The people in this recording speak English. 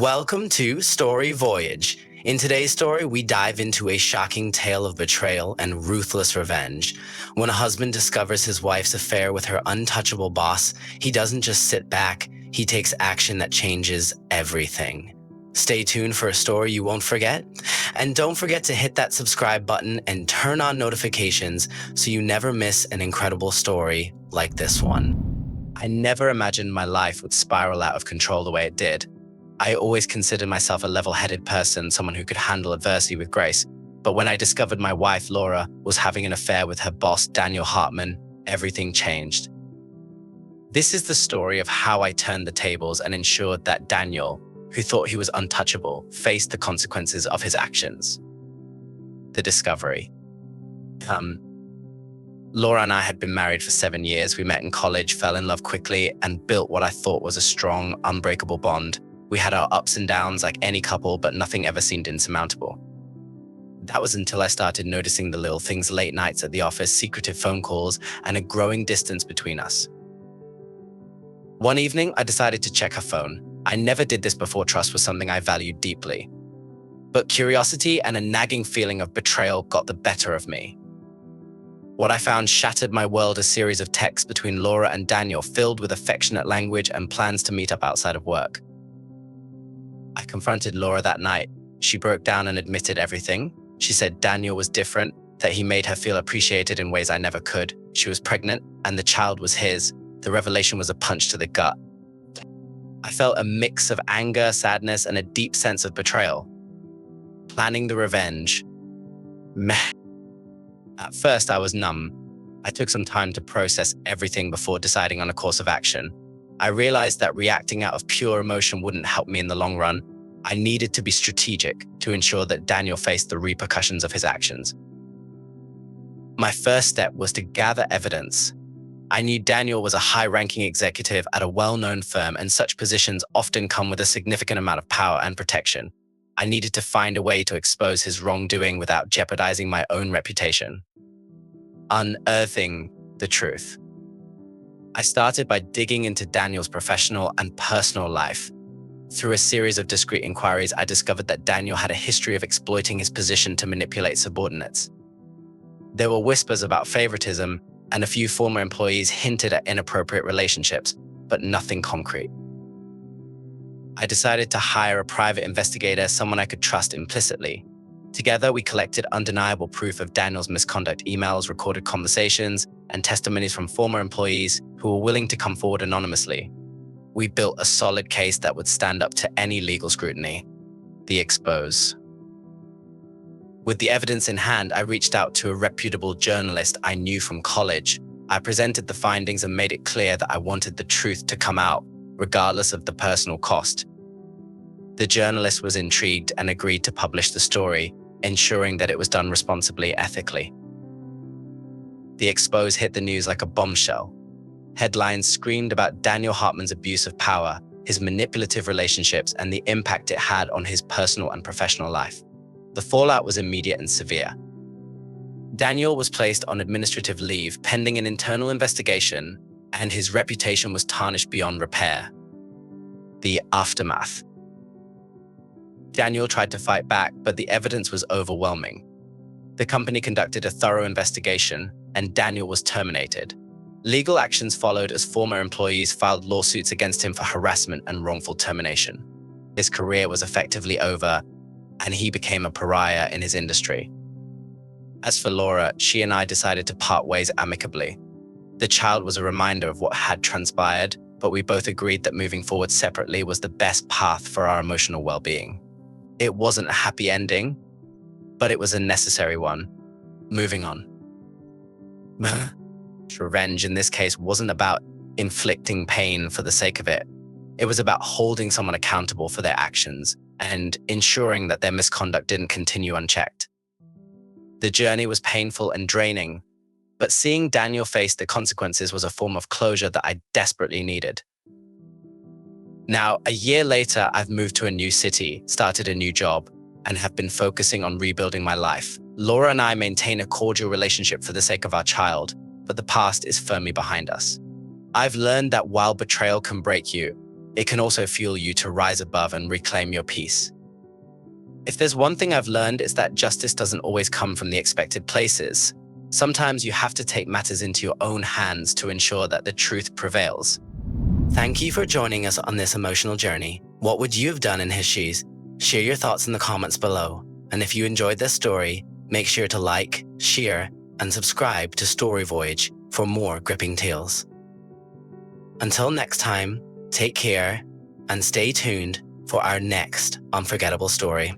Welcome to Story Voyage. In today's story, we dive into a shocking tale of betrayal and ruthless revenge. When a husband discovers his wife's affair with her untouchable boss, he doesn't just sit back, he takes action that changes everything. Stay tuned for a story you won't forget. And don't forget to hit that subscribe button and turn on notifications so you never miss an incredible story like this one. I never imagined my life would spiral out of control the way it did. I always considered myself a level-headed person, someone who could handle adversity with grace. But when I discovered my wife, Laura, was having an affair with her boss, Daniel Hartman, everything changed. This is the story of how I turned the tables and ensured that Daniel, who thought he was untouchable, faced the consequences of his actions. The discovery. Laura and I had been married for 7 years. We met in college, fell in love quickly, and built what I thought was a strong, unbreakable bond. We had our ups and downs like any couple, but nothing ever seemed insurmountable. That was until I started noticing the little things: late nights at the office, secretive phone calls, and a growing distance between us. One evening, I decided to check her phone. I never did this before. Trust was something I valued deeply. But curiosity and a nagging feeling of betrayal got the better of me. What I found shattered my world: a series of texts between Laura and Daniel filled with affectionate language and plans to meet up outside of work. I confronted Laura that night. She broke down and admitted everything. She said Daniel was different, that he made her feel appreciated in ways I never could. She was pregnant, and the child was his. The revelation was a punch to the gut. I felt a mix of anger, sadness, and a deep sense of betrayal. Planning the revenge. Meh. At first, I was numb. I took some time to process everything before deciding on a course of action. I realized that reacting out of pure emotion wouldn't help me in the long run. I needed to be strategic to ensure that Daniel faced the repercussions of his actions. My first step was to gather evidence. I knew Daniel was a high-ranking executive at a well-known firm, and such positions often come with a significant amount of power and protection. I needed to find a way to expose his wrongdoing without jeopardizing my own reputation. Unearthing the truth. I started by digging into Daniel's professional and personal life. Through a series of discreet inquiries, I discovered that Daniel had a history of exploiting his position to manipulate subordinates. There were whispers about favoritism, and a few former employees hinted at inappropriate relationships, but nothing concrete. I decided to hire a private investigator, someone I could trust implicitly. Together, we collected undeniable proof of Daniel's misconduct: emails, recorded conversations, and testimonies from former employees who were willing to come forward anonymously. We built a solid case that would stand up to any legal scrutiny. The expose. With the evidence in hand, I reached out to a reputable journalist I knew from college. I presented the findings and made it clear that I wanted the truth to come out, regardless of the personal cost. The journalist was intrigued and agreed to publish the story, ensuring that it was done responsibly, ethically. The expose hit the news like a bombshell. Headlines screamed about Daniel Hartman's abuse of power, his manipulative relationships, and the impact it had on his personal and professional life. The fallout was immediate and severe. Daniel was placed on administrative leave pending an internal investigation, and his reputation was tarnished beyond repair. The aftermath. Daniel tried to fight back, but the evidence was overwhelming. The company conducted a thorough investigation, and Daniel was terminated. Legal actions followed as former employees filed lawsuits against him for harassment and wrongful termination. His career was effectively over, and he became a pariah in his industry. As for Laura, she and I decided to part ways amicably. The child was a reminder of what had transpired, but we both agreed that moving forward separately was the best path for our emotional well-being. It wasn't a happy ending, but it was a necessary one. Moving on. Revenge in this case wasn't about inflicting pain for the sake of it. It was about holding someone accountable for their actions and ensuring that their misconduct didn't continue unchecked. The journey was painful and draining, but seeing Daniel face the consequences was a form of closure that I desperately needed. Now, a year later, I've moved to a new city, started a new job, and have been focusing on rebuilding my life. Laura and I maintain a cordial relationship for the sake of our child, but the past is firmly behind us. I've learned that while betrayal can break you, it can also fuel you to rise above and reclaim your peace. If there's one thing I've learned, it's that justice doesn't always come from the expected places. Sometimes you have to take matters into your own hands to ensure that the truth prevails. Thank you for joining us on this emotional journey. What would you have done in his shoes? Share your thoughts in the comments below. And if you enjoyed this story, make sure to like, share, and subscribe to Story Voyage for more gripping tales. Until next time, take care and stay tuned for our next unforgettable story.